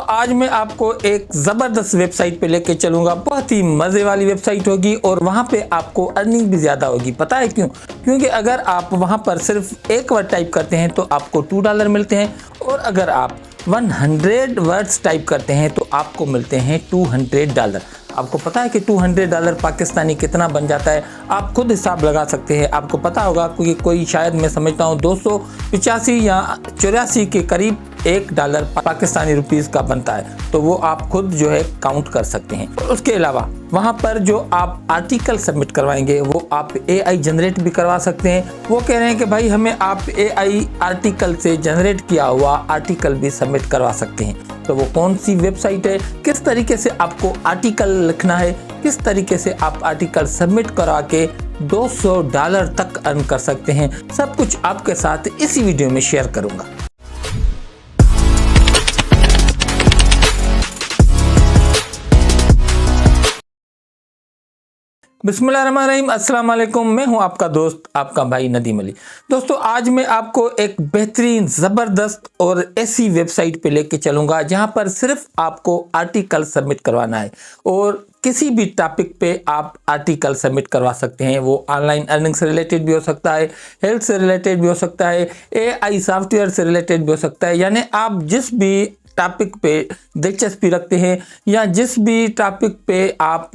आज मैं आपको एक ज़बरदस्त वेबसाइट पे लेके चलूँगा। बहुत ही मज़े वाली वेबसाइट होगी और वहाँ पे आपको अर्निंग भी ज़्यादा होगी। पता है क्यों? क्योंकि अगर आप वहाँ पर सिर्फ एक वर्ड टाइप करते हैं तो आपको $2 मिलते हैं और अगर आप 100 वर्ड्स टाइप करते हैं तो आपको मिलते हैं $200। आपको पता है कि $200 पाकिस्तानी कितना बन जाता है? आप खुद हिसाब लगा सकते हैं। आपको पता होगा क्योंकि कोई शायद मैं समझता हूँ 285 या 84 के करीब $1 पाकिस्तानी रुपीस का बनता है, तो वो आप खुद जो है काउंट कर सकते हैं। और उसके अलावा वहाँ पर जो आप आर्टिकल सबमिट करवाएंगे वो आप AI जनरेट भी करवा सकते हैं। वो कह रहे हैं कि भाई हमें आप AI आर्टिकल से जनरेट किया हुआ आर्टिकल भी सबमिट करवा सकते हैं। तो वो कौन सी वेबसाइट है, किस तरीके से आपको आर्टिकल लिखना है, किस तरीके से आप आर्टिकल सबमिट करा के $200 तक अर्न कर सकते हैं, सब कुछ आपके साथ इसी वीडियो में शेयर करूंगा। बिस्मिल्लाहिर्रहमानिर्रहीम, अस्सलाम वालेकुम। मैं हूं आपका दोस्त, आपका भाई नदीम अली। दोस्तों, आज मैं आपको एक बेहतरीन ज़बरदस्त और ऐसी वेबसाइट पे लेके चलूँगा जहां पर सिर्फ आपको आर्टिकल सबमिट करवाना है और किसी भी टॉपिक पे आप आर्टिकल सबमिट करवा सकते हैं। वो ऑनलाइन अर्निंग से रिलेटेड भी हो सकता है, हेल्थ से रिलेटेड भी हो सकता है, AI सॉफ्टवेयर से रिलेटेड भी हो सकता है। यानी आप जिस भी टॉपिक पे दिलचस्पी रखते हैं या जिस भी टॉपिक पे आप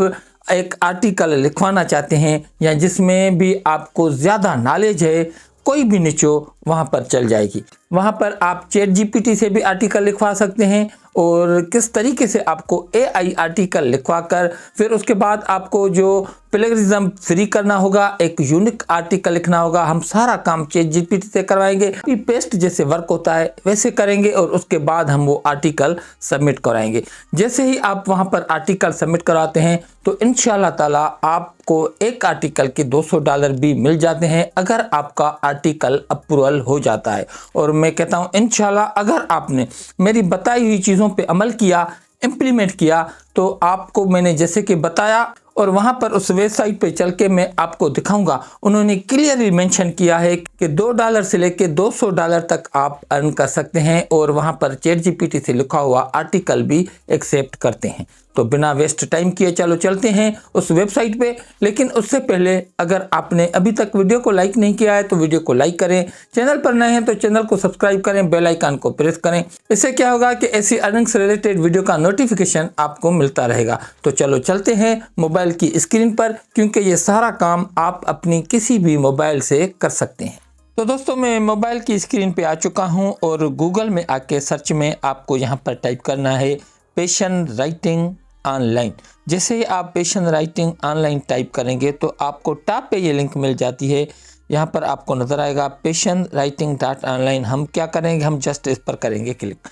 एक आर्टिकल लिखवाना चाहते हैं या जिसमें भी आपको ज़्यादा नॉलेज है, कोई भी निचो वहाँ पर चल जाएगी। वहाँ पर आप ChatGPT से भी आर्टिकल लिखवा सकते हैं और किस तरीके से आपको AI आर्टिकल लिखवा कर फिर उसके बाद आपको जो प्लेगरिज्म फ्री करना होगा, एक यूनिक आर्टिकल लिखना होगा। हम सारा काम ChatGPT से करवाएंगे, कॉपी पेस्ट जैसे वर्क होता है वैसे करेंगे और उसके बाद हम वो आर्टिकल सबमिट कराएंगे। जैसे ही आप वहाँ पर आर्टिकल सबमिट कराते हैं तो इंशाल्लाह ताला आपको एक आर्टिकल के $200 भी मिल जाते हैं अगर आपका आर्टिकल अप्रूवल हो जाता है। और मैं कहता हूँ इंशाल्लाह अगर आपने मेरी बताई हुई चीज़ों पे अमल किया, इम्प्लीमेंट किया, तो आपको मैंने जैसे कि बताया और वहाँ पर उस वेबसाइट पे चल के मैं आपको दिखाऊंगा, उन्होंने क्लियरली मेंशन किया है कि $2 से लेके $200 तक आप अर्न कर सकते हैं और वहाँ पर ChatGPT से लिखा हुआ आर्टिकल भी एक्सेप्ट करते हैं। तो बिना वेस्ट टाइम किए चलो चलते हैं उस वेबसाइट पे। लेकिन उससे पहले अगर आपने अभी तक वीडियो को लाइक नहीं किया है तो वीडियो को लाइक करें, चैनल पर नए हैं तो चैनल को सब्सक्राइब करें, बेल आइकन को प्रेस करें। इससे क्या होगा कि ऐसी अर्निंग से रिलेटेड वीडियो का नोटिफिकेशन आपको मिलता रहेगा। तो चलो चलते हैं मोबाइल की स्क्रीन पर, क्योंकि ये सारा काम आप अपनी किसी भी मोबाइल से कर सकते हैं। तो दोस्तों, मैं मोबाइल की स्क्रीन पे आ चुका हूँ और गूगल में आके सर्च में आपको यहाँ पर टाइप करना है पैशन राइटिंग ऑनलाइन। जैसे ही आप पैशन राइटिंग ऑनलाइन टाइप करेंगे तो आपको टॉप पे ये लिंक मिल जाती है। यहाँ पर आपको नज़र आएगा passionwriting.online। हम क्या करेंगे, हम जस्ट इस पर करेंगे क्लिक।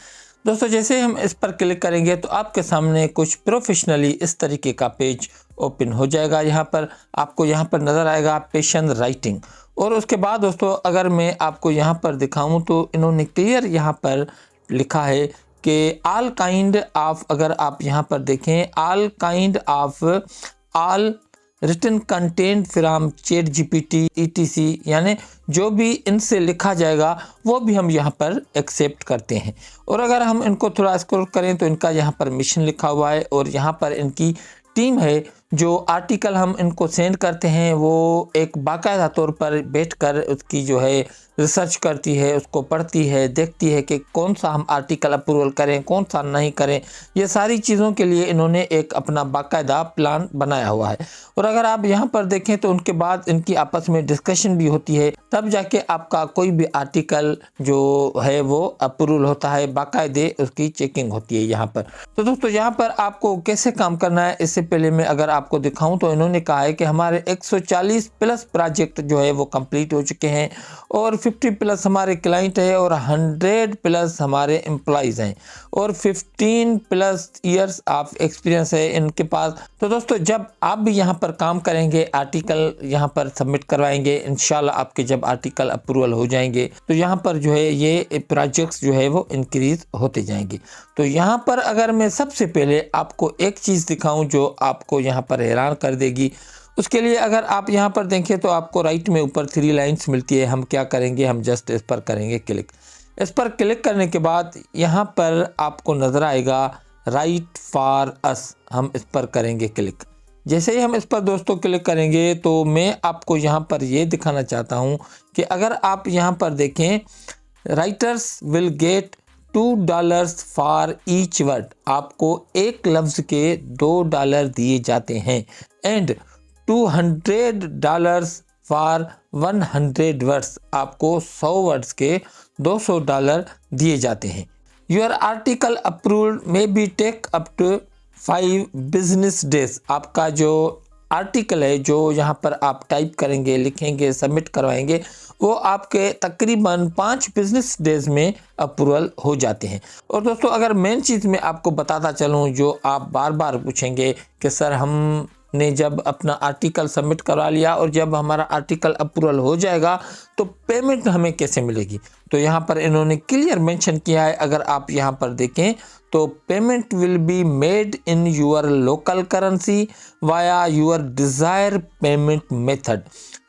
दोस्तों, जैसे हम इस पर क्लिक करेंगे तो आपके सामने कुछ प्रोफेशनली इस तरीके का पेज ओपन हो जाएगा। यहाँ पर आपको यहाँ पर नज़र आएगा पैशन राइटिंग। और उसके बाद दोस्तों, अगर मैं आपको यहाँ पर दिखाऊँ तो इन्होंने क्लियर यहाँ पर लिखा है कि ऑल काइंड ऑफ, अगर आप यहाँ पर देखें, all kind of all written content from ChatGPT ETC, यानी जो भी इनसे लिखा जाएगा वो भी हम यहाँ पर एक्सेप्ट करते हैं। और अगर हम इनको थोड़ा स्क्रॉल करें तो इनका यहाँ पर मिशन लिखा हुआ है और यहाँ पर इनकी टीम है। जो आर्टिकल हम इनको सेंड करते हैं वो एक बाकायदा तौर पर बैठकर उसकी जो है रिसर्च करती है, उसको पढ़ती है, देखती है कि कौन सा हम आर्टिकल अप्रूवल करें, कौन सा नहीं करें। ये सारी चीज़ों के लिए इन्होंने एक अपना बाकायदा प्लान बनाया हुआ है। और अगर आप यहाँ पर देखें तो उनके बाद इनकी आपस में डिस्कशन भी होती है, तब जाके आपका कोई भी आर्टिकल जो है वो अप्रूवल होता है, बाकायदे उसकी चेकिंग होती है यहाँ पर। तो दोस्तों, यहाँ पर आपको कैसे काम करना है इससे पहले मैं अगर आपको दिखाऊं तो इन्होंने कहा है कि हमारे 140 प्लस प्रोजेक्ट जो है वो कंप्लीट हो चुके हैं और 50 प्लस हमारे क्लाइंट है और 100 प्लस हमारे एम्प्लॉइज़ हैं और 15 प्लस ईयर्स ऑफ एक्सपीरियंस है इनके पास। तो दोस्तों, जब आप भी यहाँ पर काम करेंगे, आर्टिकल यहाँ पर सबमिट करवाएंगे, इंशाल्लाह आपके जब आर्टिकल अप्रूवल हो जाएंगे तो यहाँ पर जो है ये प्रोजेक्ट्स जो है वो इंक्रीज होते जाएंगे। तो यहाँ पर अगर मैं सबसे पहले आपको एक चीज़ दिखाऊं जो आपको यहाँ पर हैरान कर देगी, उसके लिए अगर आप यहाँ पर देखें तो आपको राइट में ऊपर 3 लाइन्स मिलती है। हम क्या करेंगे, हम जस्ट इस पर करेंगे क्लिक। इस पर क्लिक करने के बाद यहाँ पर आपको नज़र आएगा राइट फॉर अस, हम इस पर करेंगे क्लिक। जैसे ही हम इस पर दोस्तों क्लिक करेंगे तो मैं आपको यहाँ पर ये दिखाना चाहता हूँ कि अगर आप यहाँ पर देखें, writers will get $2 for each word, आपको एक लफ्ज़ के $2 दिए जाते हैं, एंड $200 फॉर 100 वर्ड्स, आपको 100 वर्ड्स के $200 दिए जाते हैं। Your article approved may be take up to 5 business days, आपका जो आर्टिकल है जो यहाँ पर आप टाइप करेंगे, लिखेंगे, सबमिट करवाएंगे, वो आपके तकरीबन 5 बिजनेस डेज में अप्रूवल हो जाते हैं। और दोस्तों अगर मेन चीज़ मैं आपको बताता चलूँ जो आप बार बार पूछेंगे कि सर हमने जब अपना आर्टिकल सबमिट करवा लिया और जब हमारा आर्टिकल अप्रूवल हो जाएगा तो पेमेंट हमें कैसे मिलेगी, तो यहाँ पर इन्होंने क्लियर मेंशन किया है। अगर आप यहाँ पर देखें तो payment will be made in your local currency via your desire payment method,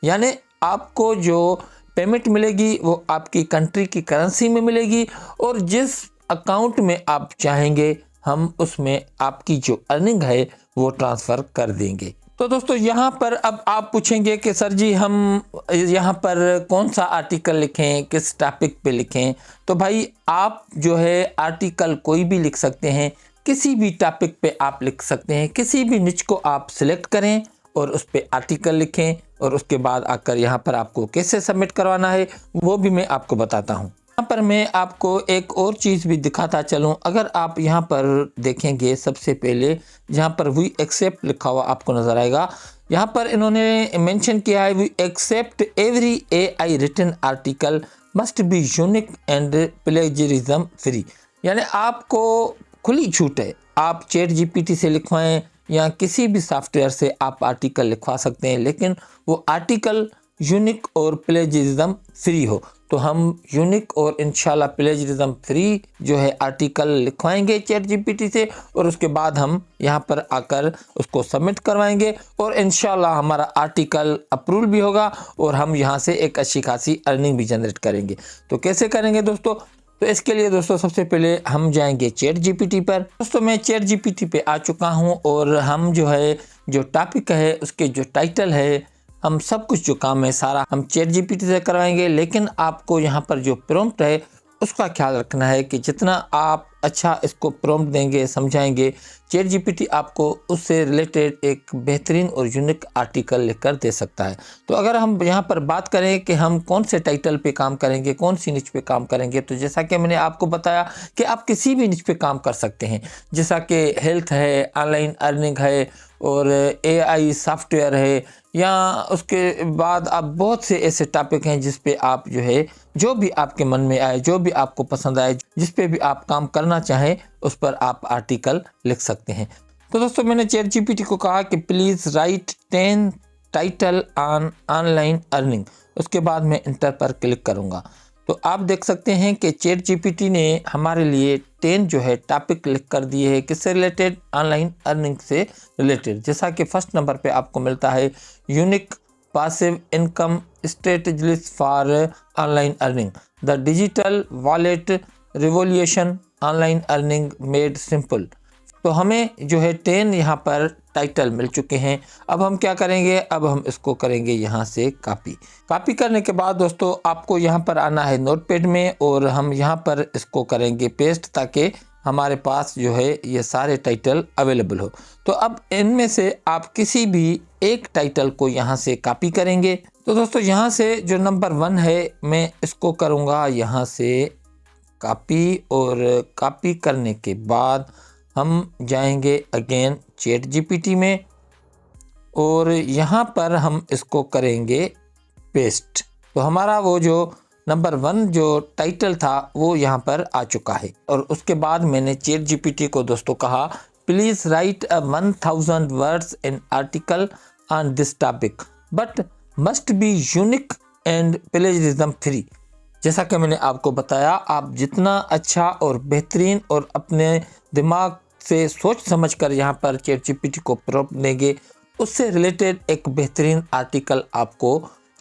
यानी आपको जो पेमेंट मिलेगी वो आपकी कंट्री की करेंसी में मिलेगी और जिस अकाउंट में आप चाहेंगे हम उसमें आपकी जो अर्निंग है वो ट्रांसफ़र कर देंगे। तो दोस्तों यहाँ पर अब आप पूछेंगे कि सर जी हम यहाँ पर कौन सा आर्टिकल लिखें, किस टॉपिक पे लिखें, तो भाई आप जो है आर्टिकल कोई भी लिख सकते हैं, किसी भी टॉपिक पे आप लिख सकते हैं, किसी भी निच को आप सिलेक्ट करें और उस पर आर्टिकल लिखें और उसके बाद आकर यहाँ पर आपको कैसे सबमिट करवाना है वो भी मैं आपको बताता हूँ। यहाँ पर मैं आपको एक और चीज़ भी दिखाता चलूँ। अगर आप यहाँ पर देखेंगे सबसे पहले जहाँ पर वी एक्सेप्ट लिखा हुआ आपको नज़र आएगा, यहाँ पर इन्होंने मेंशन किया है we accept every AI written article must be unique and plagiarism free, यानी आपको खुली छूट है, आप चैट GPT से लिखवाएं या किसी भी सॉफ्टवेयर से आप आर्टिकल लिखवा सकते हैं, लेकिन वो आर्टिकल यूनिक और प्लेजरिज्म फ्री हो। तो हम यूनिक और इंशाल्लाह प्लेजरिज्म फ्री जो है आर्टिकल लिखवाएंगे चैट GPT से और उसके बाद हम यहाँ पर आकर उसको सबमिट करवाएंगे और इंशाल्लाह हमारा आर्टिकल अप्रूवल भी होगा और हम यहाँ से एक अच्छी खासी अर्निंग भी जनरेट करेंगे। तो कैसे करेंगे दोस्तों, तो इसके लिए दोस्तों सबसे पहले हम जाएंगे चैट GPT पर। दोस्तों मैं चैट GPT पे आ चुका हूँ और हम जो है जो टॉपिक है उसके जो टाइटल है हम सब कुछ जो काम है सारा हम चैट GPT से करवाएंगे, लेकिन आपको यहाँ पर जो प्रॉम्प्ट है उसका ख्याल रखना है कि जितना आप अच्छा इसको प्रॉम्प्ट देंगे, समझाएंगे, चैट GPT आपको उससे रिलेटेड एक बेहतरीन और यूनिक आर्टिकल लिखकर दे सकता है। तो अगर हम यहाँ पर बात करें कि हम कौन से टाइटल पे काम करेंगे, कौन सी निच पे काम करेंगे, तो जैसा कि मैंने आपको बताया कि आप किसी भी निच पे काम कर सकते हैं, जैसा कि हेल्थ है, ऑनलाइन अर्निंग है और AI सॉफ्टवेयर है, या उसके बाद आप बहुत से ऐसे टॉपिक हैं जिस पे आप जो है जो भी आपके मन में आए, जो भी आपको पसंद आए, जिस पे भी आप काम करना चाहें उस पर आप आर्टिकल लिख सकते हैं। तो दोस्तों मैंने चैट GPT को कहा कि please write 10 title on online earning, उसके बाद मैं इंटर पर क्लिक करूँगा तो आप देख सकते हैं कि चैट GPT ने हमारे लिए 10 जो है टॉपिक लिख कर दिए हैं, किससे रिलेटेड, ऑनलाइन अर्निंग से रिलेटेड। जैसा कि फर्स्ट नंबर पे आपको मिलता है unique passive income strategies for online earning, the digital wallet revolution, online earning made simple. तो हमें जो है 10 यहाँ पर टाइटल मिल चुके हैं। अब हम क्या करेंगे, अब हम इसको करेंगे यहाँ से कॉपी करने के बाद दोस्तों आपको यहाँ पर आना है नोटपैड में और हम यहाँ पर इसको करेंगे पेस्ट, ताकि हमारे पास जो है ये सारे टाइटल अवेलेबल हो। तो अब इनमें से आप किसी भी एक टाइटल को यहाँ से कॉपी करेंगे। तो दोस्तों यहाँ से जो नंबर 1 है मैं इसको करूँगा यहाँ से कॉपी, और कॉपी करने के बाद हम जाएंगे अगेन चैट GPT में और यहाँ पर हम इसको करेंगे पेस्ट। तो हमारा वो जो नंबर 1 जो टाइटल था वो यहाँ पर आ चुका है। और उसके बाद मैंने चैट GPT को दोस्तों कहा please write 1000 words in article on this topic but must be unique and plagiarism free. जैसा कि मैंने आपको बताया, आप जितना अच्छा और बेहतरीन और अपने दिमाग से सोच समझ कर यहाँ पर चैट GPT को प्रॉम्प्ट देंगे, उससे रिलेटेड एक बेहतरीन आर्टिकल आपको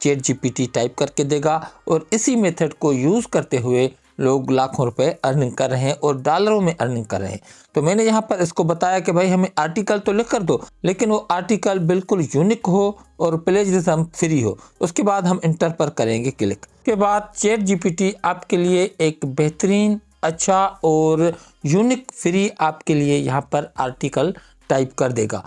चैट GPT टाइप करके देगा और इसी मेथड को यूज़ करते हुए लोग लाखों रुपए अर्निंग कर रहे हैं और डॉलरों में अर्निंग कर रहे हैं। तो मैंने यहाँ पर इसको बताया कि भाई हमें आर्टिकल तो लिख कर दो, लेकिन वो आर्टिकल बिल्कुल यूनिक हो और प्लेजरिज्म फ्री हो। उसके बाद हम इंटर पर करेंगे क्लिक। के बाद चैट जीपीटी आपके लिए एक बेहतरीन, अच्छा और यूनिक फ्री आपके लिए यहाँ पर आर्टिकल टाइप कर देगा।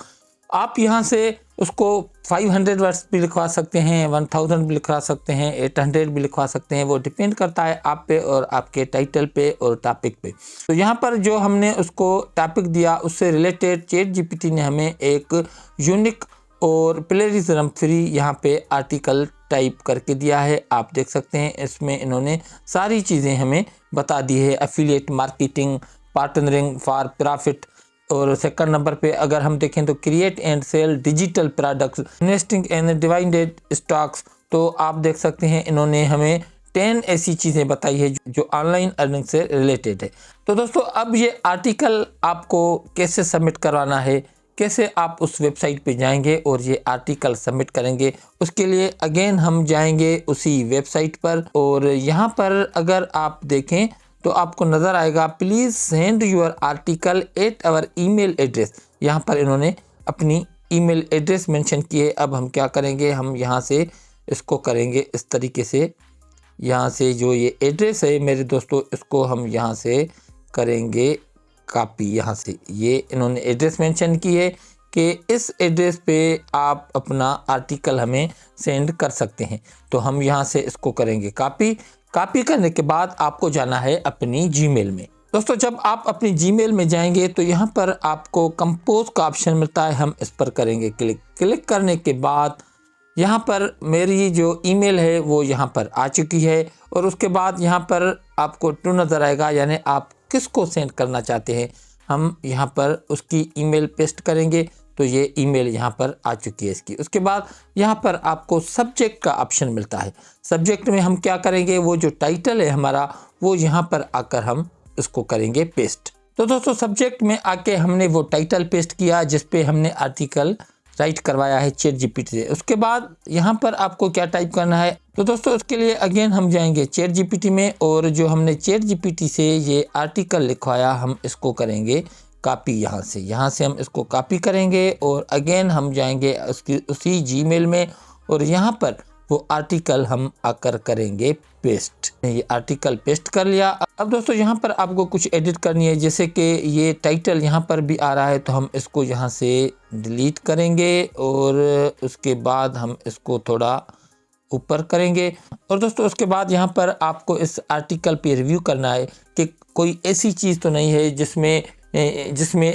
आप यहाँ से उसको 500 वर्ड्स भी लिखवा सकते हैं, 1000 भी लिखवा सकते हैं, 800 भी लिखवा सकते हैं। वो डिपेंड करता है आप पे और आपके टाइटल पे और टॉपिक पे। तो यहाँ पर जो हमने उसको टॉपिक दिया उससे रिलेटेड चैट जीपीटी ने हमें एक यूनिक और प्लेजरिज्म फ्री यहाँ पे आर्टिकल टाइप करके दिया है। आप देख सकते हैं इसमें इन्होंने सारी चीज़ें हमें बता दी है। Affiliate marketing, partnering for profit, और सेकंड नंबर पे अगर हम देखें तो create and sell digital products, investing in divided stocks. तो आप देख सकते हैं इन्होंने हमें 10 ऐसी चीज़ें बताई है जो ऑनलाइन अर्निंग से रिलेटेड है। तो दोस्तों अब ये आर्टिकल आपको कैसे सबमिट करवाना है, कैसे आप उस वेबसाइट पे जाएंगे और ये आर्टिकल सबमिट करेंगे, उसके लिए अगेन हम जाएंगे उसी वेबसाइट पर। और यहाँ पर अगर आप देखें तो आपको नज़र आएगा please send your article at our email address. यहाँ पर इन्होंने अपनी ईमेल एड्रेस मेंशन की है। अब हम क्या करेंगे, हम यहाँ से इसको करेंगे इस तरीके से। यहाँ से जो ये एड्रेस है मेरे दोस्तों, इसको हम यहाँ से करेंगे कॉपी। यहाँ से ये इन्होंने एड्रेस मेंशन की है कि इस एड्रेस पे आप अपना आर्टिकल हमें सेंड कर सकते हैं। तो हम यहाँ से इसको करेंगे कॉपी। कॉपी करने के बाद आपको जाना है अपनी जीमेल में। दोस्तों जब आप अपनी जीमेल में जाएंगे तो यहाँ पर आपको कंपोज का ऑप्शन मिलता है, हम इस पर करेंगे क्लिक। क्लिक करने के बाद यहाँ पर मेरी जो ईमेल है वो यहाँ पर आ चुकी है और उसके बाद यहाँ पर आपको टू नज़र आएगा, यानी आप किसको सेंड करना चाहते हैं। हम यहाँ पर उसकी ईमेल पेस्ट करेंगे तो ये ईमेल यहाँ पर आ चुकी है इसकी। उसके बाद यहाँ पर आपको सब्जेक्ट का ऑप्शन मिलता है। सब्जेक्ट में हम क्या करेंगे, वो जो टाइटल है हमारा वो यहाँ पर आकर हम इसको करेंगे पेस्ट। तो दोस्तों सब्जेक्ट में आके हमने वो टाइटल पेस्ट किया जिस पे हमने आर्टिकल राइट करवाया है चैट जीपीटी से। उसके बाद यहाँ पर आपको क्या टाइप करना है, तो दोस्तों उसके लिए अगेन हम जाएंगे चैट जीपीटी में और जो हमने चैट जीपीटी से ये आर्टिकल लिखवाया हम इसको करेंगे कॉपी। यहाँ से हम इसको कॉपी करेंगे और अगेन हम जाएंगे उसी जीमेल में और यहाँ पर वो आर्टिकल हम आकर करेंगे पेस्ट। ये आर्टिकल पेस्ट कर लिया। अब दोस्तों यहाँ पर आपको कुछ एडिट करनी है, जैसे कि ये टाइटल यहाँ पर भी आ रहा है तो हम इसको यहाँ से डिलीट करेंगे और उसके बाद हम इसको थोड़ा ऊपर करेंगे। और दोस्तों उसके बाद यहाँ पर आपको इस आर्टिकल पे रिव्यू करना है कि कोई ऐसी चीज़ तो नहीं है जिसमें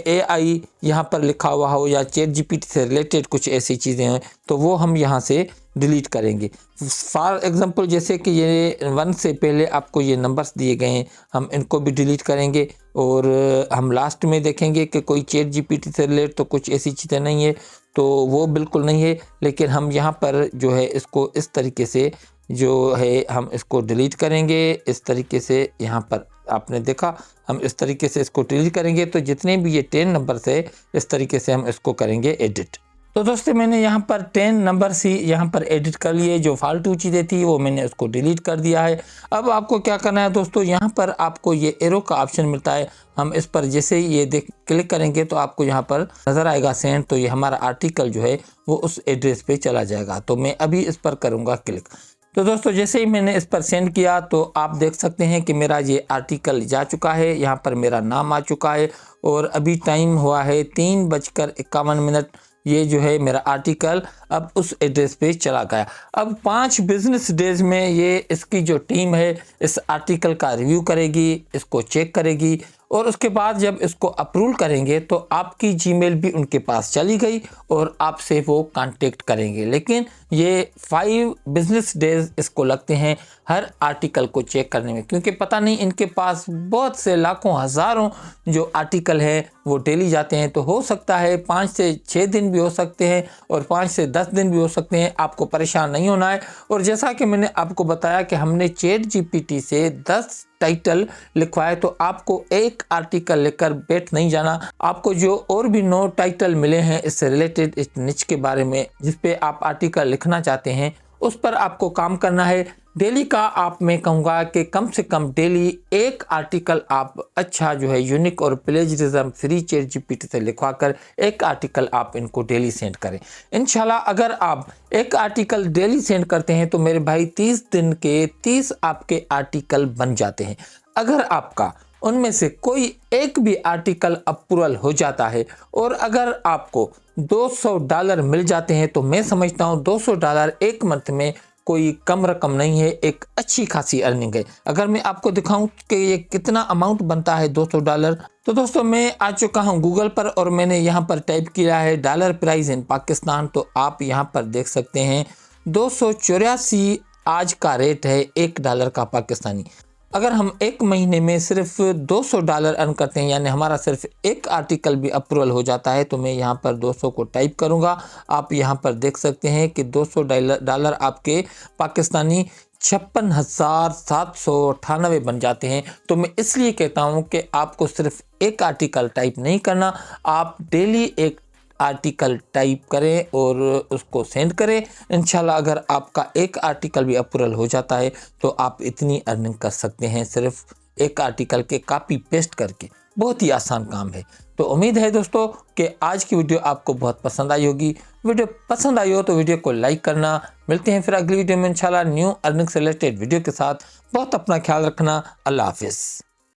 AI यहाँ पर लिखा हुआ हो या चैट जीपीटी से रिलेटेड कुछ ऐसी चीज़ें हैं, तो वो हम यहाँ से डिलीट करेंगे। फॉर एग्जांपल जैसे कि ये 1 से पहले आपको ये नंबर्स दिए गए हैं, हम इनको भी डिलीट करेंगे। और हम लास्ट में देखेंगे कि कोई चैट जीपीटी से रिलेटेड तो कुछ ऐसी चीज़ें नहीं है, तो वो बिल्कुल नहीं है। लेकिन हम यहाँ पर जो है इसको इस तरीके से जो है हम इसको डिलीट करेंगे। इस तरीके से यहाँ पर आपने देखा हम इस तरीके से इसको डिलीट करेंगे, तो जितने भी ये 10 नंबर से इस तरीके से हम इसको करेंगे एडिट। तो दोस्तों मैंने यहाँ पर 10 नंबर्स ही यहाँ पर एडिट कर लिए, जो फालतू चीज़ें थी वो मैंने उसको डिलीट कर दिया है। अब आपको क्या करना है दोस्तों, यहाँ पर आपको ये एरो का ऑप्शन मिलता है, हम इस पर जैसे ही ये क्लिक करेंगे तो आपको यहाँ पर नज़र आएगा सेंड, तो ये हमारा आर्टिकल जो है वो उस एड्रेस पे चला जाएगा। तो मैं अभी इस पर करूँगा क्लिक। तो दोस्तों जैसे ही मैंने इस पर सेंड किया तो आप देख सकते हैं कि मेरा ये आर्टिकल जा चुका है, यहाँ पर मेरा नाम आ चुका है और अभी टाइम हुआ है 3:51। ये जो है मेरा आर्टिकल अब उस एड्रेस पे चला गया। अब 5 बिजनेस डेज में ये इसकी जो टीम है इस आर्टिकल का रिव्यू करेगी, इसको चेक करेगी और उसके बाद जब इसको अप्रूव करेंगे तो आपकी जीमेल भी उनके पास चली गई और आपसे वो कांटेक्ट करेंगे। लेकिन ये 5 बिजनेस डेज इसको लगते हैं हर आर्टिकल को चेक करने में, क्योंकि पता नहीं इनके पास बहुत से लाखों हज़ारों जो आर्टिकल हैं वो डेली जाते हैं। तो हो सकता है 5 से 6 दिन भी हो सकते हैं और 5 से 10 दिन भी हो सकते हैं। आपको परेशान नहीं होना है। और जैसा कि मैंने आपको बताया कि हमने चैट जीपीटी से 10 टाइटल लिखवाए, तो आपको एक आर्टिकल लेकर बैठ नहीं जाना। आपको जो और भी 9 टाइटल मिले हैं इससे रिलेटेड इस निच के बारे में जिस पे आप आर्टिकल लिखना चाहते हैं, उस पर आपको काम करना है। डेली का आप मैं कहूँगा कि कम से कम डेली एक आर्टिकल आप अच्छा जो है यूनिक और प्लेजरिज्म फ्री चैट जीपीटी से लिखवा कर एक आर्टिकल आप इनको डेली सेंड करें। इंशाल्लाह अगर आप एक आर्टिकल डेली सेंड करते हैं तो मेरे भाई 30 दिन के 30 आपके आर्टिकल बन जाते हैं। अगर आपका उनमें से कोई एक भी आर्टिकल अप्रूवल हो जाता है और अगर आपको $200 मिल जाते हैं तो मैं समझता हूँ $200 एक मंथ में कोई कम रकम नहीं है, एक अच्छी खासी अर्निंग है। अगर मैं आपको दिखाऊं कि ये कितना अमाउंट बनता है $200, तो दोस्तों मैं आ चुका हूं गूगल पर और मैंने यहां पर टाइप किया है डॉलर प्राइस इन पाकिस्तान। तो आप यहां पर देख सकते हैं 284 आज का रेट है $1 का पाकिस्तानी। अगर हम एक महीने में सिर्फ $200 अर्न करते हैं, यानी हमारा सिर्फ एक आर्टिकल भी अप्रूवल हो जाता है, तो मैं यहाँ पर 200 को टाइप करूँगा। आप यहाँ पर देख सकते हैं कि $200 आपके पाकिस्तानी 56,798 बन जाते हैं। तो मैं इसलिए कहता हूँ कि आपको सिर्फ एक आर्टिकल टाइप नहीं करना, आप डेली एक आर्टिकल टाइप करें और उसको सेंड करें। इंशाल्लाह अगर आपका एक आर्टिकल भी अप्रूवल हो जाता है तो आप इतनी अर्निंग कर सकते हैं सिर्फ एक आर्टिकल के कॉपी पेस्ट करके। बहुत ही आसान काम है। तो उम्मीद है दोस्तों कि आज की वीडियो आपको बहुत पसंद आई होगी। वीडियो पसंद आई हो तो वीडियो को लाइक करना। मिलते हैं फिर अगली वीडियो में इंशाल्लाह न्यू अर्निंग से रिलेटेड वीडियो के साथ। बहुत अपना ख्याल रखना। अल्लाह हाफिज़।